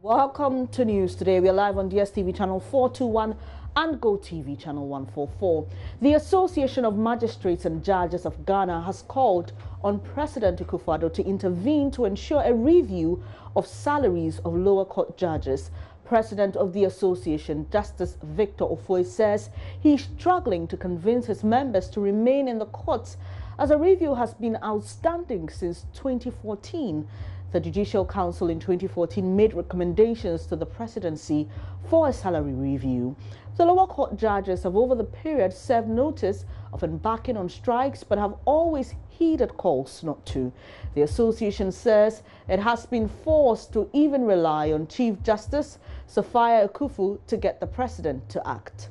Welcome to News Today. We are live on DSTV channel 421 and GoTV channel 144. The Association of Magistrates and Judges of Ghana has called on President Akufo-Addo to intervene to ensure a review of salaries of lower court judges. President of the association, Justice Victor Ofoe, says he's struggling to convince his members to remain in the courts as a review has been outstanding since 2014. The Judicial Council in 2014 made recommendations to the presidency for a salary review. The lower court judges have over the period served notice of embarking on strikes but have always heeded calls not to. The association says it has been forced to even rely on Chief Justice Sophia Akufu to get the president to act.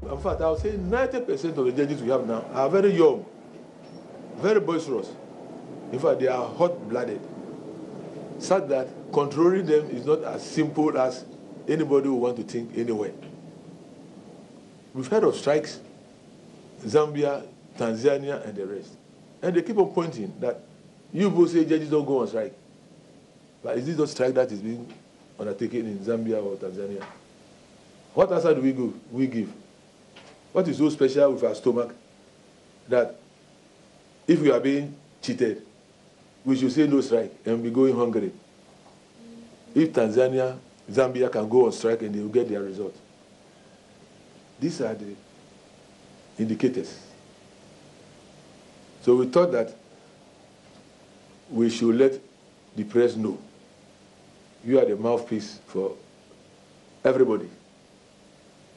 In fact, I would say 90% of the judges we have now are very young, very boisterous. In fact, they are hot-blooded, such that controlling them is not as simple as anybody would want to think anywhere. We've heard of strikes, Zambia, Tanzania, and the rest. And they keep on pointing that you both say judges don't go on strike. But is this a strike that is being undertaken in Zambia or Tanzania? What answer do we give? What is so special with our stomach that if we are being cheated, we should say no strike and be going hungry? If Tanzania, Zambia can go on strike and they will get their result. These are the indicators. So we thought that we should let the press know. You are the mouthpiece for everybody,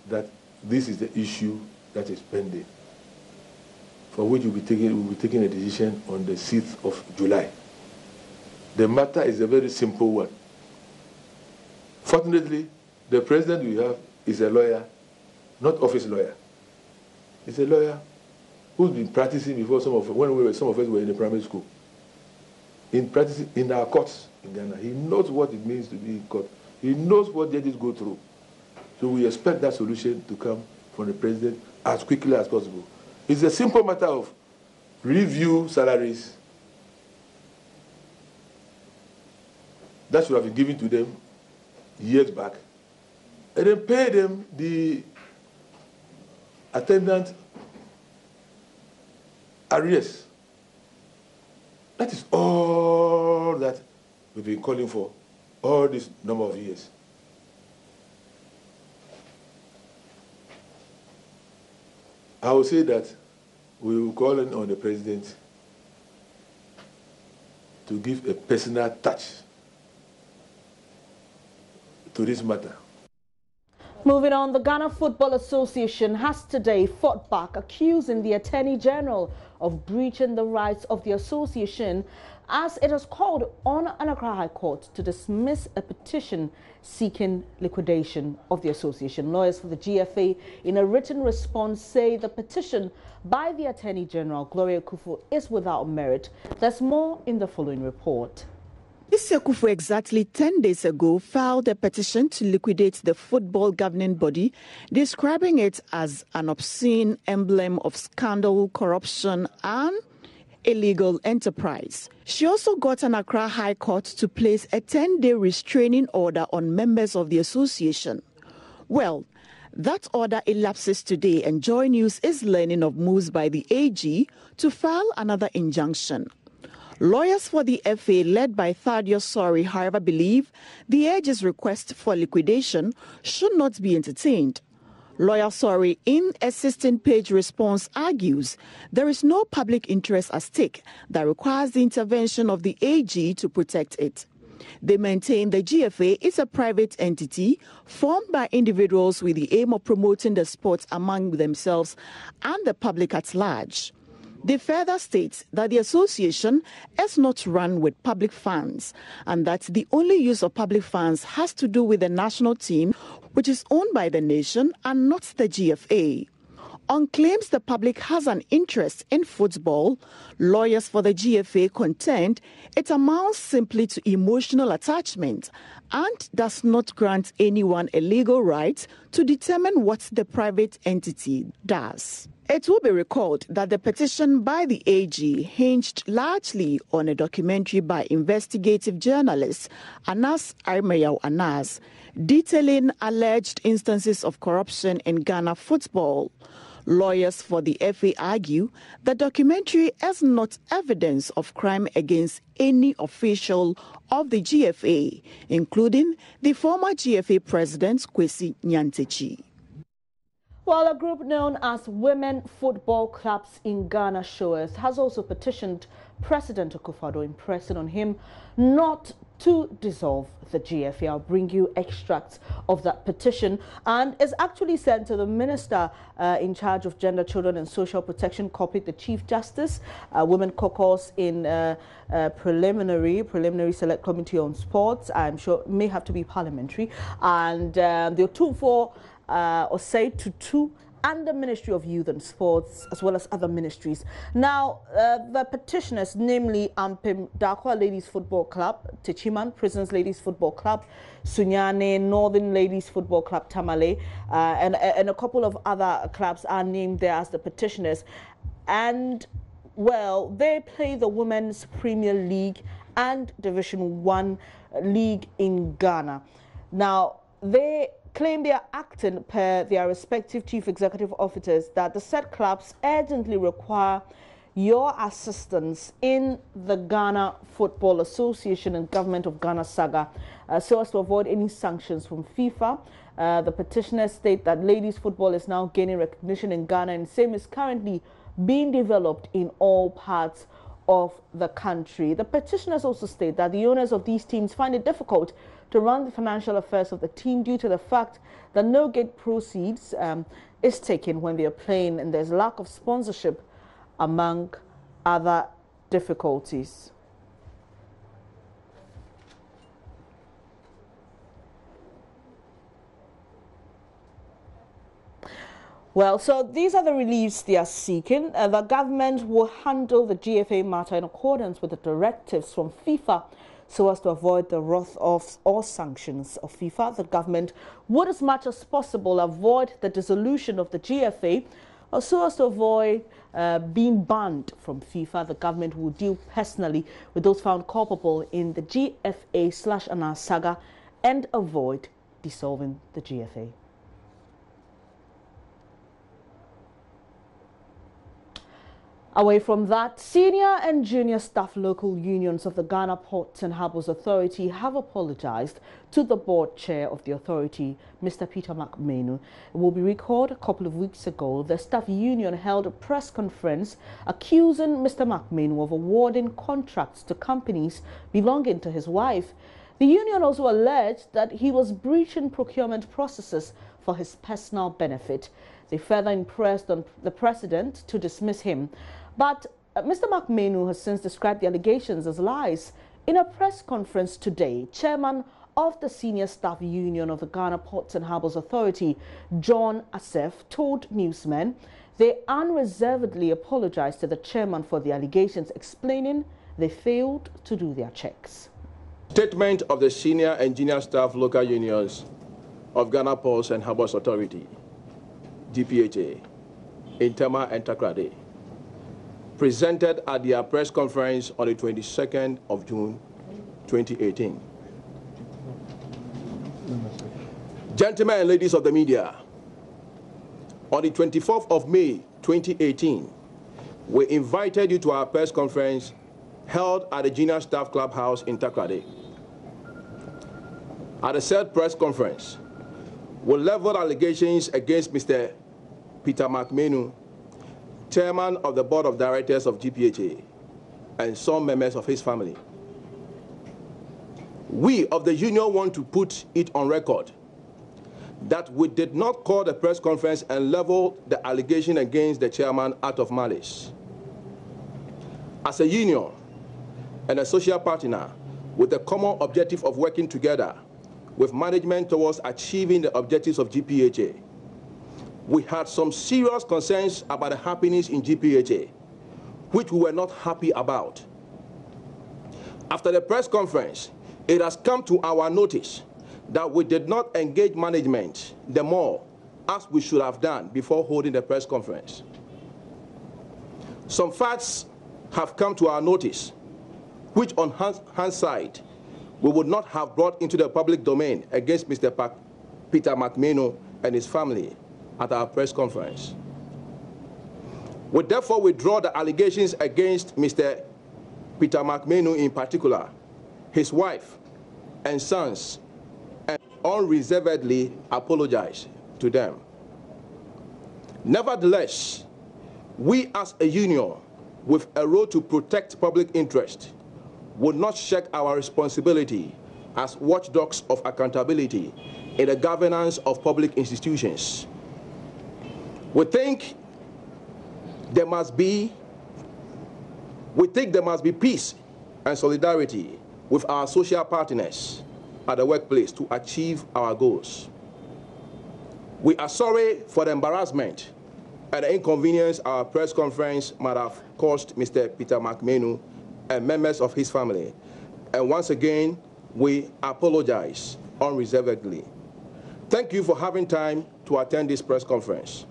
that this is the issue that is pending, for which we'll be taking a decision on the 6th of July. The matter is a very simple one. Fortunately, the president we have is a lawyer, not office lawyer. He's a lawyer who's been practicing before some of us were in the primary school. In practicing in our courts in Ghana, he knows what it means to be in court. He knows what judges go through. So we expect that solution to come from the president as quickly as possible. It's a simple matter of review salaries that should have been given to them years back, and then pay them the attendant arrears. That is all that we've been calling for all this number of years. I will say that we will call on the president to give a personal touch to this matter. Moving on, the Ghana Football Association has today fought back, accusing the Attorney General of breaching the rights of the association, as it has called on Accra High Court to dismiss a petition seeking liquidation of the association. Lawyers for the GFA, in a written response, say the petition by the Attorney General, Gloria Akufu, is without merit. There's more in the following report. Mr. Akufo exactly 10 days ago filed a petition to liquidate the football governing body, describing it as an obscene emblem of scandal, corruption and illegal enterprise. She also got an Accra High Court to place a 10-day restraining order on members of the association. Well, that order elapses today, and Joy News is learning of moves by the AG to file another injunction. Lawyers for the FA, led by Thaddeus Sori, however, believe the AG's request for liquidation should not be entertained. Lawyer Sori, in a 16-page response, argues there is no public interest at stake that requires the intervention of the AG to protect it. They maintain the GFA is a private entity formed by individuals with the aim of promoting the sport among themselves and the public at large. They further state that the association is not run with public funds and that the only use of public funds has to do with the national team, which is owned by the nation and not the GFA. On claims the public has an interest in football, lawyers for the GFA contend it amounts simply to emotional attachment and does not grant anyone a legal right to determine what the private entity does. It will be recalled that the petition by the AG hinged largely on a documentary by investigative journalist Anas Armayao Anas, detailing alleged instances of corruption in Ghana football. Lawyers for the FA argue the documentary is not evidence of crime against any official of the GFA, including the former GFA president Kwesi Nyantakyi. Well, a group known as Women Football Clubs in Ghana Showers has also petitioned President Akufo-Addo, impressing on him not to dissolve the GFA. I'll bring you extracts of that petition, and is actually sent to the Minister in charge of Gender, Children and Social Protection, copied the Chief Justice, Women Caucus in preliminary Select Committee on Sports. I'm sure it may have to be parliamentary, and the 2-4 or say to 2 and the Ministry of Youth and Sports, as well as other ministries. Now, the petitioners, namely Ampim Dakwa Ladies Football Club, Techiman Prisons Ladies Football Club, Sunyane Northern Ladies Football Club, Tamale, and a couple of other clubs are named there as the petitioners. And, well, they play the Women's Premier League and Division 1 League in Ghana. Now, they claim they are acting per their respective chief executive officers that the said clubs urgently require your assistance in the Ghana Football Association and Government of Ghana saga so as to avoid any sanctions from FIFA. The petitioners state that ladies football is now gaining recognition in Ghana, and same is currently being developed in all parts of the country. The petitioners also state that the owners of these teams find it difficult to run the financial affairs of the team due to the fact that no gate proceeds is taken when they are playing, and there's lack of sponsorship, among other difficulties. Well, so these are the reliefs they are seeking. The government will handle the GFA matter in accordance with the directives from FIFA so as to avoid the wrath of or sanctions of FIFA. The government would, as much as possible, avoid the dissolution of the GFA so as to avoid being banned from FIFA. The government will deal personally with those found culpable in the GFA/ANAS saga and avoid dissolving the GFA. Away from that, senior and junior staff local unions of the Ghana Ports and Harbours Authority have apologized to the board chair of the authority, Mr. Peter McMenu. It will be recalled a couple of weeks ago, the staff union held a press conference accusing Mr. McMenu of awarding contracts to companies belonging to his wife. The union also alleged that he was breaching procurement processes for his personal benefit. They further impressed on the president to dismiss him. But Mr. McMenu has since described the allegations as lies. In a press conference today, chairman of the senior staff union of the Ghana Ports and Harbours Authority, John Asef, told newsmen they unreservedly apologized to the chairman for the allegations, explaining they failed to do their checks. Statement of the senior and junior staff local unions of Ghana Ports and Harbours Authority, GPHA, in Tema and Takrade, presented at their press conference on the 22nd of June 2018. Gentlemen and ladies of the media, on the 24th of May 2018, we invited you to our press conference held at the Junior Staff Clubhouse in Takrade. At the said press conference, we leveled allegations against Mr. Peter McMenu, chairman of the board of directors of GPHA, and some members of his family. We of the union want to put it on record that we did not call the press conference and level the allegation against the chairman out of malice. As a union and a social partner with the common objective of working together with management towards achieving the objectives of GPHA, we had some serious concerns about the happenings in GPHA, which we were not happy about. After the press conference, it has come to our notice that we did not engage management the more as we should have done before holding the press conference. Some facts have come to our notice, which on hindsight, we would not have brought into the public domain against Mr. Peter McMahon and his family at our press conference. We therefore withdraw the allegations against Mr. Peter McMahon in particular, his wife and sons, and unreservedly apologize to them. Nevertheless, we as a union with a role to protect public interest would not shirk our responsibility as watchdogs of accountability in the governance of public institutions. We think there must be peace and solidarity with our social partners at the workplace to achieve our goals. We are sorry for the embarrassment and the inconvenience our press conference might have caused Mr. Peter McMahon and members of his family. And once again, we apologize unreservedly. Thank you for having time to attend this press conference.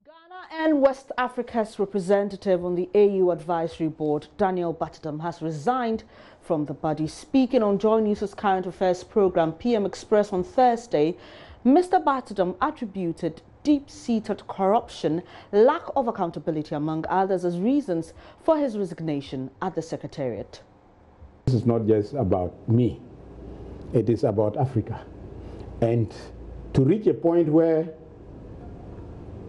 Ghana and West Africa's representative on the AU Advisory Board, Daniel Batadam, has resigned from the body. Speaking on Joy News' current affairs program, PM Express, on Thursday, Mr. Batadam attributed deep-seated corruption, lack of accountability, among others, as reasons for his resignation at the Secretariat. This is not just about me, it is about Africa. And to reach a point where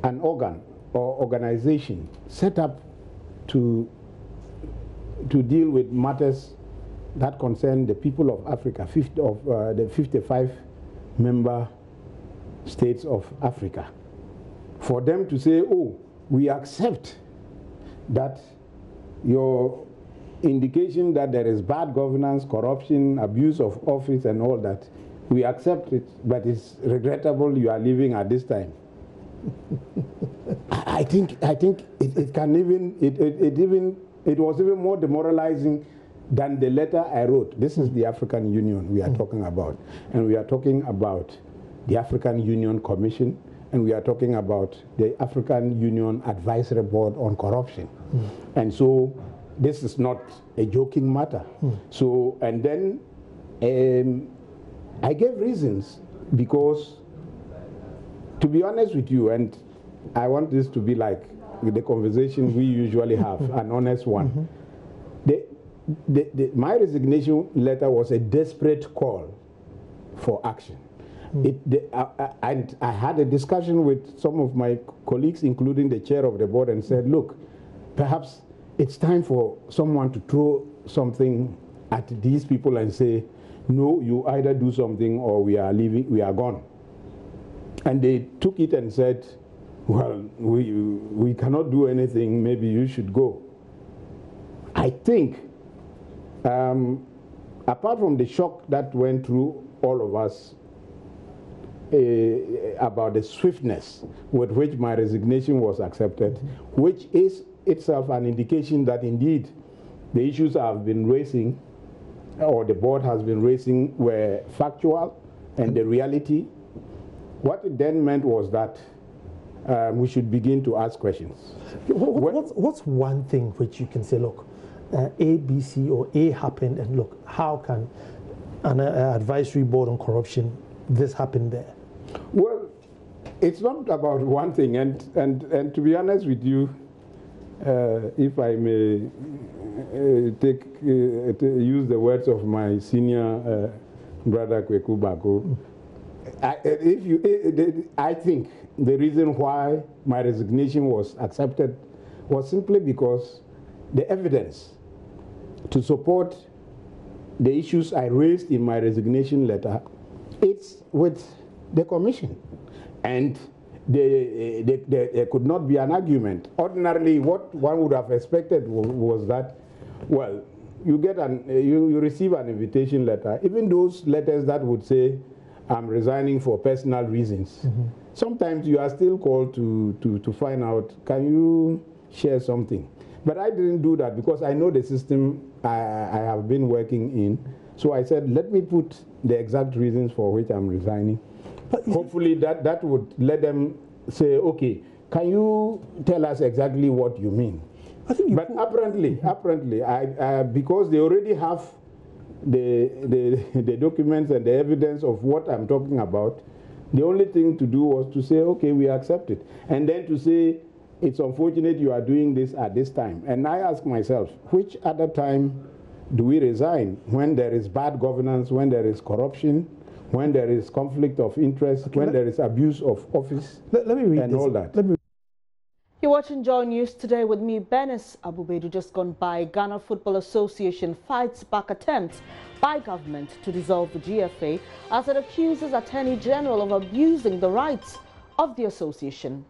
an organ or organization set up to deal with matters that concern the people of Africa, the 55 member states of Africa, for them to say, oh, we accept that your indication that there is bad governance, corruption, abuse of office and all that, we accept it, but it's regrettable you are leaving at this time. I think it can even, it was even more demoralizing than the letter I wrote. This is the African Union we are talking about. And we are talking about the African Union Commission, and we are talking about the African Union Advisory Board on Corruption. And so this is not a joking matter. So, and then I gave reasons because, to be honest with you, and I want this to be like the conversation we usually have, an honest one. My resignation letter was a desperate call for action. And I had a discussion with some of my colleagues, including the chair of the board, and said, look, perhaps it's time for someone to throw something at these people and say, no, you either do something or we are leaving, we are gone. And they took it and said, well, we cannot do anything, maybe you should go. I think, apart from the shock that went through all of us, about the swiftness with which my resignation was accepted, which is itself an indication that indeed the issues I've been raising, or the board has been raising, were factual and the reality. What it then meant was that we should begin to ask questions. What's one thing which you can say, look, A, B, C, or A happened, and look, how can an advisory board on corruption, this happened there? Well, it's not about one thing, and to be honest with you, if I may use the words of my senior brother Kweku Bako, I think the reason why my resignation was accepted was simply because the evidence to support the issues I raised in my resignation letter, it's with the commission, and there could not be an argument. Ordinarily, what one would have expected was that, well, you receive an invitation letter, even those letters that would say, I'm resigning for personal reasons. Sometimes you are still called to find out, can you share something? But I didn't do that because I know the system I have been working in. So I said, let me put the exact reasons for which I'm resigning. Hopefully that would let them say, okay, Can you tell us exactly what you mean? I think but apparently, because they already have the documents and the evidence of what I'm talking about, the only thing to do was to say, okay, we accept it. And then to say, it's unfortunate you are doing this at this time. And I ask myself, which other time do we resign when there is bad governance, when there is corruption, when there is conflict of interest, when there is abuse of office, let me read and this. all that? You're watching Joy News today with me, Benis Abubedu. Just gone by, Ghana Football Association fights back attempts by government to dissolve the GFA as it accuses Attorney General of abusing the rights of the association.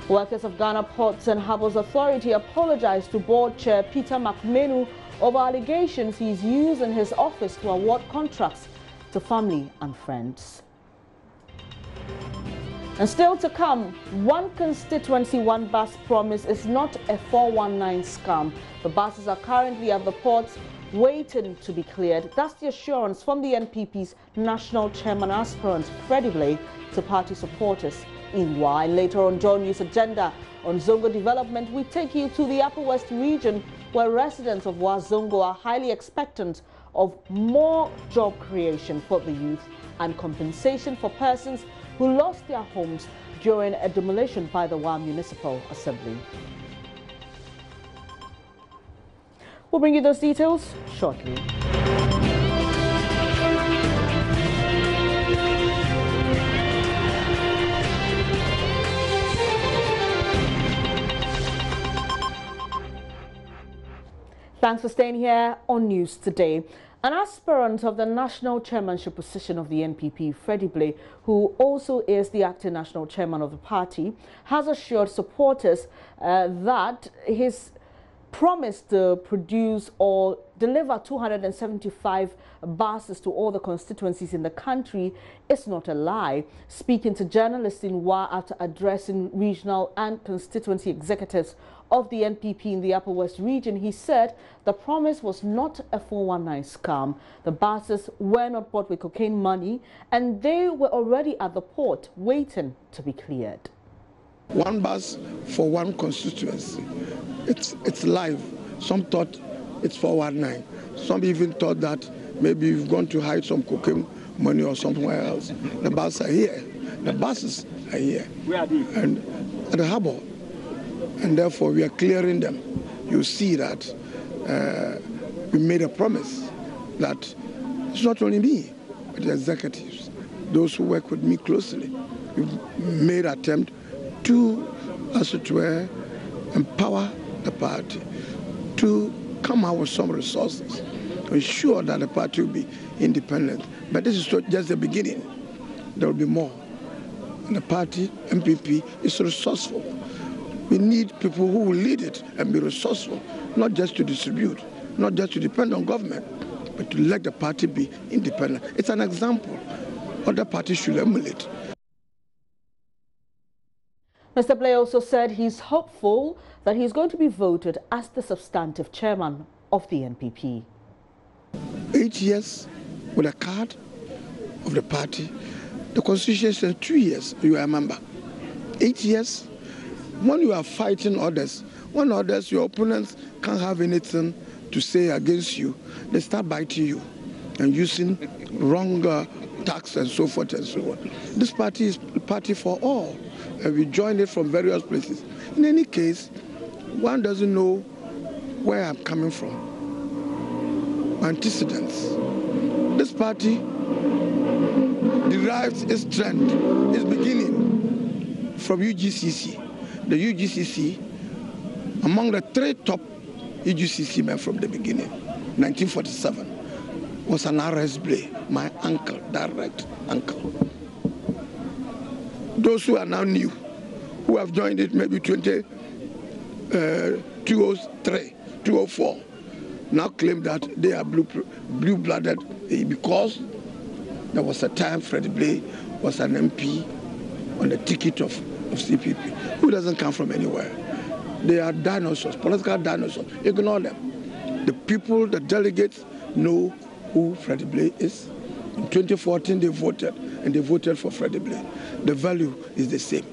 Workers of Ghana Ports and Harbours Authority apologized to board chair Peter McMenu over allegations he's using his office to award contracts to family and friends. And still to come, one constituency, one bus promise is not a 419 scam. The buses are currently at the ports waiting to be cleared. That's the assurance from the NPP's national chairman aspirant, Freddie Boakye, to party supporters. Meanwhile, later on Joy News Agenda on Zongo development, we take you to the Upper West region where residents of Zongo are highly expectant of more job creation for the youth and compensation for persons who lost their homes during a demolition by the Municipal Assembly. We'll bring you those details shortly. Thanks for staying here on News Today. An aspirant of the national chairmanship position of the NPP, Freddie Boakye, who also is the acting national chairman of the party, has assured supporters that his promise to produce or deliver 275 buses to all the constituencies in the country is not a lie. Speaking to journalists in Wa after addressing regional and constituency executives of the NPP in the Upper West region, he said the promise was not a 419 scam. The buses were not bought with cocaine money and they were already at the port waiting to be cleared. One bus for one constituency. It's live. Some thought it's 419. Some even thought that maybe you've gone to hide some cocaine money or somewhere else. The buses are here. The buses are here. Where are they? And at the harbour. And therefore we are clearing them. You see that we made a promise that it's not only me, but the executives, those who work with me closely. We've made an attempt to, as it were, empower the party to come out with some resources to ensure that the party will be independent. But this is just the beginning. There will be more. And the party, MPP, is resourceful. We need people who will lead it and be resourceful, not just to distribute, not just to depend on government, but to let the party be independent. It's an example. Other parties should emulate. Mr. Boakye also said he's hopeful that he's going to be voted as the substantive chairman of the NPP. 8 years with a card of the party. The constitution says 2 years, you remember. 8 years. When you are fighting others, when others, your opponents can't have anything to say against you, they start biting you and using wrong tax and so forth and so on. This party is a party for all. And we joined it from various places. In any case, one doesn't know where I'm coming from. My antecedents. This party derives its strength, its beginning from UGCC. The UGCC, among the 3 top UGCC men from the beginning, 1947, was an RSB, my uncle, direct uncle. Those who are now new, who have joined it maybe 203, 204, now claim that they are blue-blooded because there was a time Freddie Boakye was an MP on the ticket of CPP, who doesn't come from anywhere. They are dinosaurs, political dinosaurs. Ignore them. The people, the delegates, know who Freddie Boakye is. In 2014, they voted, and they voted for Freddie Boakye. The value is the same.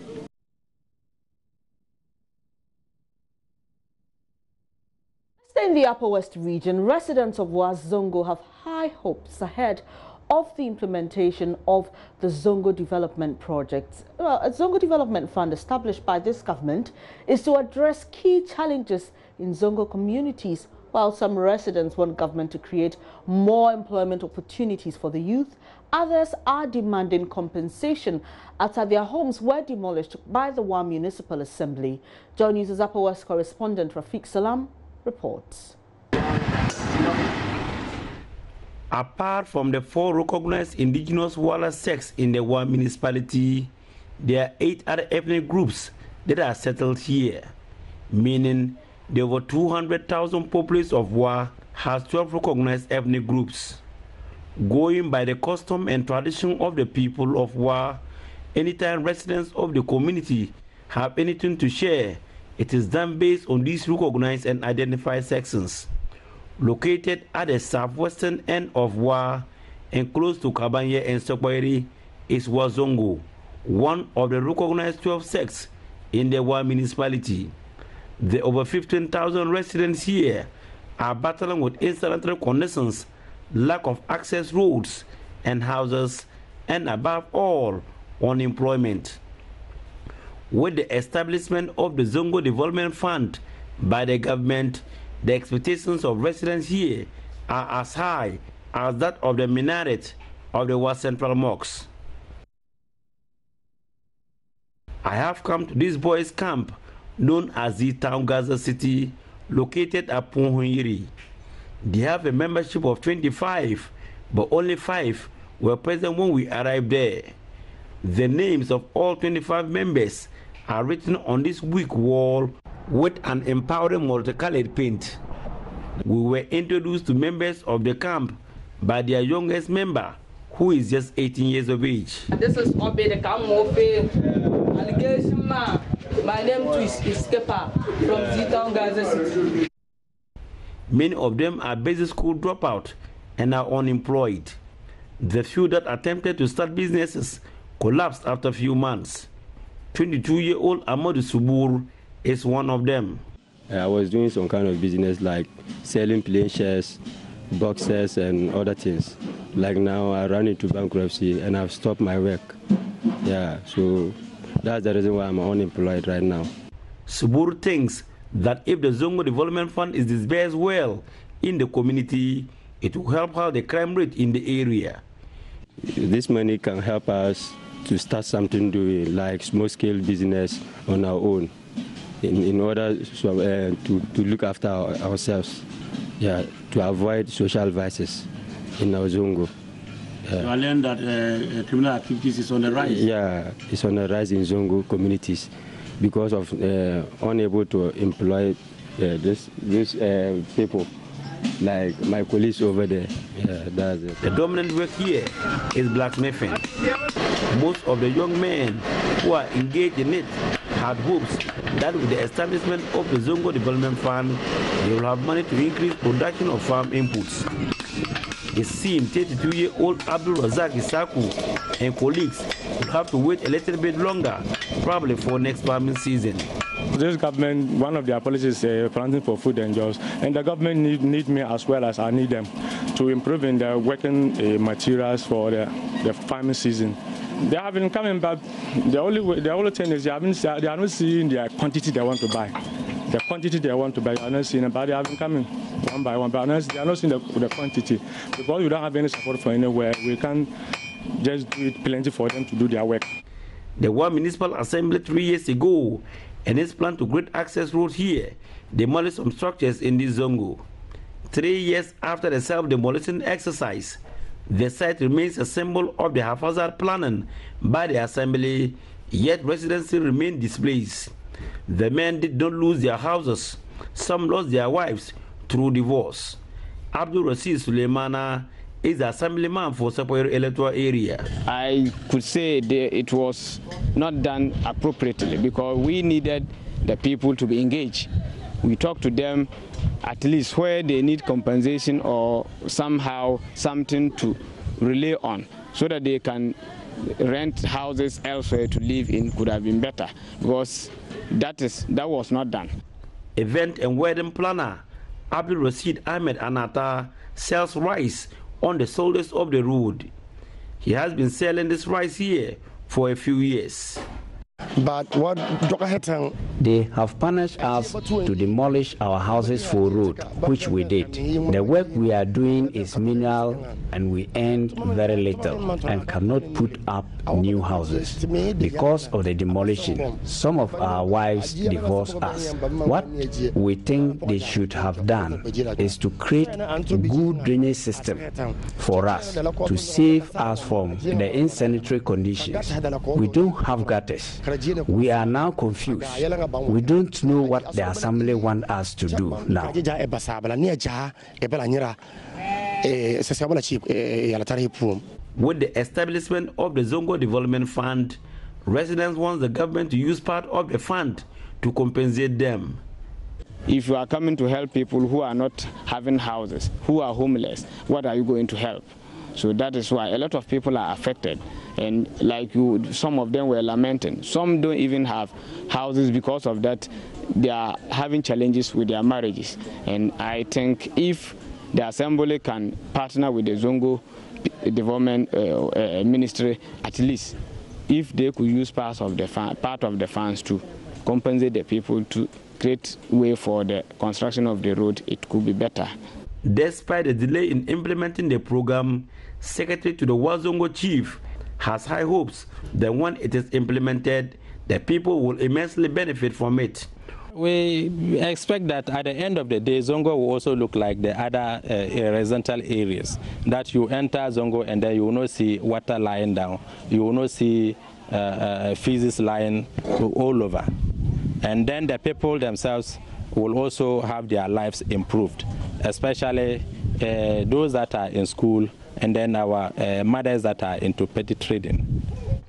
Stay in the Upper West region, residents of Zongo have high hopes ahead of the implementation of the Zongo Development Project. A Zongo Development Fund established by this government is to address key challenges in Zongo communities, while some residents want government to create more employment opportunities for the youth. Others are demanding compensation after their homes were demolished by the Wa Municipal Assembly. Joy News' Upper West correspondent Rafiq Salam reports. Apart from the 4 recognized indigenous Wala sects in the Wa municipality, there are 8 other ethnic groups that are settled here, meaning the over 200,000 populace of Wa has 12 recognized ethnic groups. Going by the custom and tradition of the people of Wa, anytime residents of the community have anything to share, it is done based on these recognized and identified sections. Located at the southwestern end of Wa and close to Kabanye and Sokwairi is Wa Zongo, one of the recognized 12 sects in the Wa municipality. The over 15,000 residents here are battling with insurmountable conditions, lack of access roads and houses, and above all, unemployment. With the establishment of the Zongo Development Fund by the government, the expectations of residents here are as high as that of the minaret of the Wa Central Mosque. I have come to this boys' camp known as the Town Gaza City, located at Ponhuiri. They have a membership of 25, but only 5 were present when we arrived there. The names of all 25 members are written on this brick wall with an empowering multicolored paint. We were introduced to members of the camp by their youngest member, who is just 18 years of age. This is Obe the Kamofe allegation man. My name is Skipper from Zitown Gaza City. Many of them are basic school dropout and are unemployed. The few that attempted to start businesses collapsed after a few months. 22-year-old Amadou Subur is one of them. I was doing some kind of business like selling playing shares, boxes and other things. Like now I ran into bankruptcy and I've stopped my work. Yeah, so that's the reason why I'm unemployed right now. Subur thinks that if the Zongo Development Fund is disbursed well in the community, it will help out the crime rate in the area. This money can help us to start something doing like small-scale business on our own in order to look after ourselves, yeah, to avoid social vices in our Zongo. You learned that criminal activities is on the rise? Yeah, it's on the rise in Zongo communities because of unable to employ these people, like my colleagues over there. Yeah, that's it. The dominant work here is blacksmithing. Most of the young men who are engaged in it had hopes that with the establishment of the Zongo Development Fund, they will have money to increase production of farm inputs. It seems 32-year-old Abdul Razak Isaku and colleagues will have to wait a little bit longer, probably for next farming season. This government, one of their policies is planting for food and jobs, and the government need me as well as I need them to improve in the working materials for the farming season. They have been coming back. The only thing is they are not seeing the quantity they want to buy. The quantity they want to buy, they are not seeing, but they have been coming one by one. But they are not seeing the quantity because we don't have any support from anywhere. We can't just do it plenty for them to do their work. The Wa Municipal Assembly 3 years ago and its plan to create access roads here demolished some structures in this Zongo. 3 years after the self-demolition exercise, the site remains a symbol of the haphazard planning by the assembly, yet residents still remain displaced. The men did not lose their houses. Some lost their wives through divorce. Abdul Rashid Suleimana is the assemblyman for Sokwairi electoral area. I could say it was not done appropriately because we needed the people to be engaged. We talked to them at least where they need compensation or somehow something to rely on so that they can rent houses elsewhere to live in could have been better because that was not done. Event and wedding planner Abdul Rashid Ahmed Anata sells rice on the shoulders of the road. He has been selling this rice here for a few years. But what they have punished us to demolish our houses for road, which we did. The work we are doing is menial and we earn very little and cannot put up new houses. Because of the demolition, some of our wives divorced us. What we think they should have done is to create a good drainage system for us to save us from the insanitary conditions. We don't have gutters. We are now confused. We don't know what the assembly want us to do now. With the establishment of the Zongo Development Fund, residents want the government to use part of the fund to compensate them. If you are coming to help people who are not having houses, who are homeless, what are you going to help? So that is why a lot of people are affected. And like you, some of them were lamenting. Some don't even have houses because of that. They are having challenges with their marriages. And I think if the assembly can partner with the Zongo Development Ministry, at least if they could use part of the funds to compensate the people to create way for the construction of the road, it could be better. Despite the delay in implementing the program, Secretary to the Wazongo Chief has high hopes that when it is implemented, the people will immensely benefit from it. We expect that at the end of the day, Zongo will also look like the other horizontal areas. That you enter Zongo and then you will not see water lying down. You will not see feces lying all over. And then the people themselves will also have their lives improved, especially those that are in school and then our mothers that are into petty trading.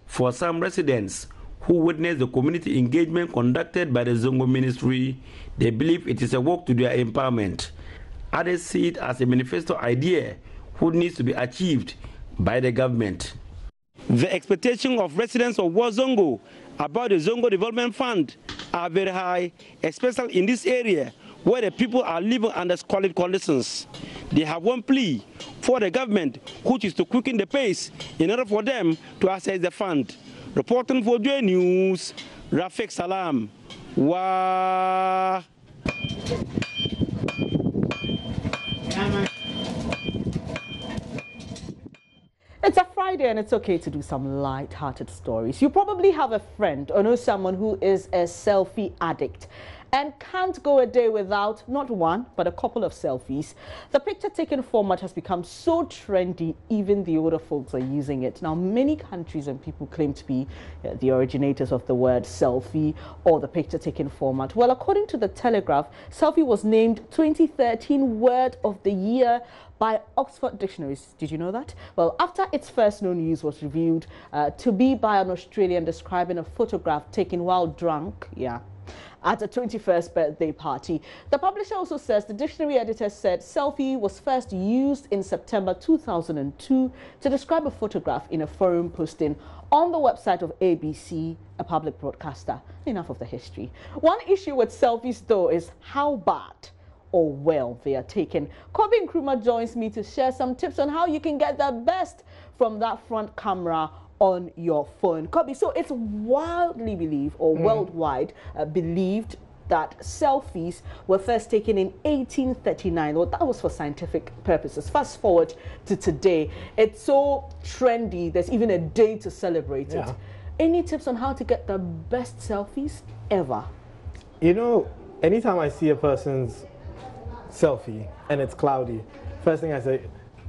For some residents who witnessed the community engagement conducted by the Zongo Ministry, they believe it is a work to their empowerment. Others see it as a manifesto idea which needs to be achieved by the government. The expectations of residents of Wazongo about the Zongo Development Fund are very high, especially in this area where the people are living under squalid conditions. They have one plea for the government, which is to quicken the pace in order for them to access the fund. Reporting for Joy News, Rafik Salam. Wah. It's a Friday and it's okay to do some light-hearted stories. You probably have a friend or know someone who is a selfie addict and can't go a day without not one, but a couple of selfies. The picture-taking format has become so trendy, even the older folks are using it. Now, many countries and people claim to be the originators of the word selfie or the picture-taking format. Well, according to the Telegraph, selfie was named 2013 Word of the Year by Oxford Dictionaries. Did you know that? Well, after its first known use was reviewed to be by an Australian describing a photograph taken while drunk, at a 21st birthday party. The publisher also says the dictionary editor said selfie was first used in September 2002 to describe a photograph in a forum posting on the website of ABC, a public broadcaster. Enough of the history. One issue with selfies, though, is how bad or well they are taken. Kobe Nkrumah joins me to share some tips on how you can get the best from that front camera on your phone. Kobe, so it's widely believed or worldwide believed that selfies were first taken in 1839. Well, that was for scientific purposes. Fast forward to today, it's so trendy, there's even a day to celebrate it. Any tips on how to get the best selfies ever? You know, anytime I see a person's selfie and it's cloudy, first thing I say,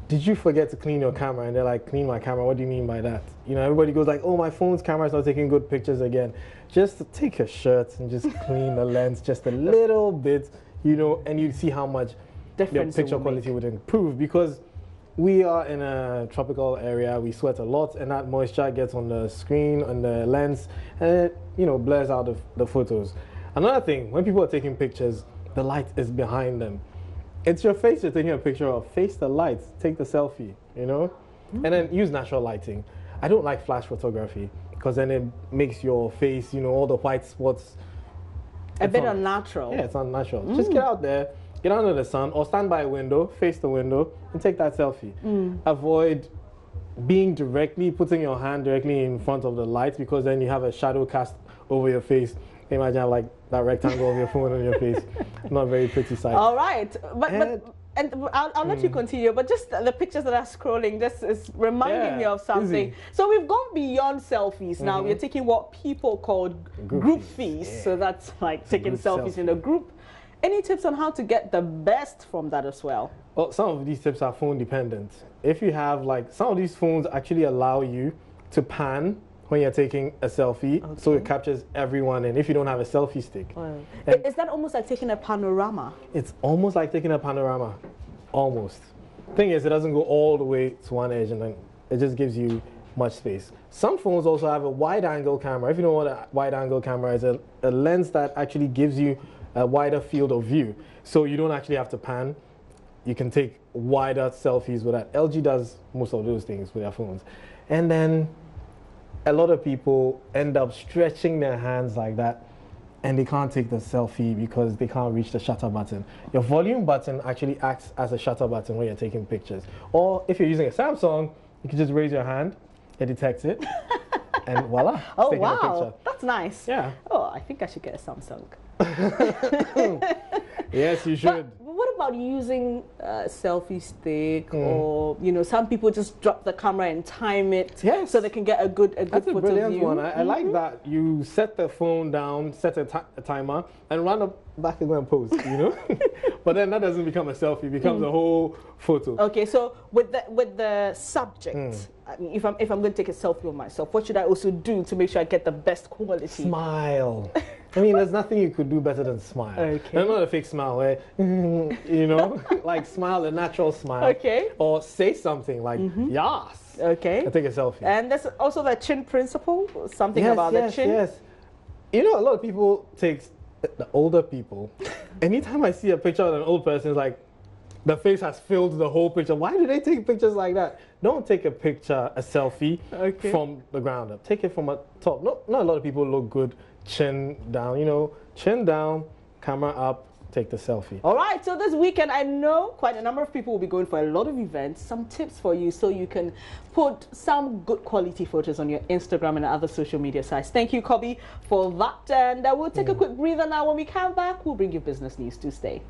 did you forget to clean your camera? And they're like, clean my camera? What do you mean by that? You know, everybody goes like, oh, my phone's camera is not taking good pictures again. Just take a shirt and just clean the lens just a little bit, you know, and you see how much your picture quality would improve, because we are in a tropical area, we sweat a lot, and that moisture gets on the screen, on the lens, and it, you know, blurs out the photos. Another thing, when people are taking pictures, the light is behind them. It's your face you're taking a picture of. Face the lights, take the selfie, you know? And then use natural lighting. I don't like flash photography because then it makes your face, you know, all the white spots A bit unnatural. Yeah, it's unnatural. Just get out there, get under the sun, or stand by a window, face the window, and take that selfie. Avoid putting your hand directly in front of the light, because then you have a shadow cast over your face. Imagine like that rectangle of your phone on your face. Not a very pretty sight. All right, and I'll let you continue, but just the pictures that are scrolling just is reminding me of something. Easy. So we've gone beyond selfies. Now we're taking what people call group fees. Yeah. So that's like taking selfies in a group. Any tips on how to get the best from that as well? Well, some of these tips are phone dependent. If you have some of these phones actually allow you to pan when you're taking a selfie, so it captures everyone. And if you don't have a selfie stick, is that almost like taking a panorama? It's almost like taking a panorama, almost. Thing is, it doesn't go all the way to one edge, and then it just gives you much space. Some phones also have a wide-angle camera. If you know what a wide-angle camera is, a lens that actually gives you a wider field of view, so you don't actually have to pan. You can take wider selfies with that. LG does most of those things with their phones, and then a lot of people end up stretching their hands like that, and they can't take the selfie because they can't reach the shutter button. Your volume button actually acts as a shutter button when you're taking pictures. Or if you're using a Samsung, you can just raise your hand, it detects it, and voila, oh taking a picture. Wow, that's nice. Yeah. Oh, I think I should get a Samsung. Yes, you should. But what about using a selfie stick, or some people just drop the camera and time it so they can get a good That's photo a brilliant view? one. I like that. You set the phone down, set a timer, and run up back and go and pose. But then that doesn't become a selfie; it becomes a whole photo. Okay, so with the subject, I mean, if I'm going to take a selfie of myself, what should I also do to make sure I get the best quality? Smile. I mean, there's nothing you could do better than smile. Okay. And not a fake smile, where, like smile, a natural smile. Okay. Or say something like, yes. Okay. I take a selfie. And there's also the chin principle, something about the chin. Yes. A lot of people take, the older people, anytime I see a picture of an old person, it's like, the face has filled the whole picture. Why do they take pictures like that? Don't take a selfie from the ground up. Take it from a top. Not a lot of people look good chin down. Chin down, camera up, take the selfie. All right, so this weekend, I know quite a number of people will be going for a lot of events. Some tips for you so you can put some good quality photos on your Instagram and other social media sites. Thank you, Kobe, for that. And we'll take a quick breather now. When we come back, we'll bring you business news to stay.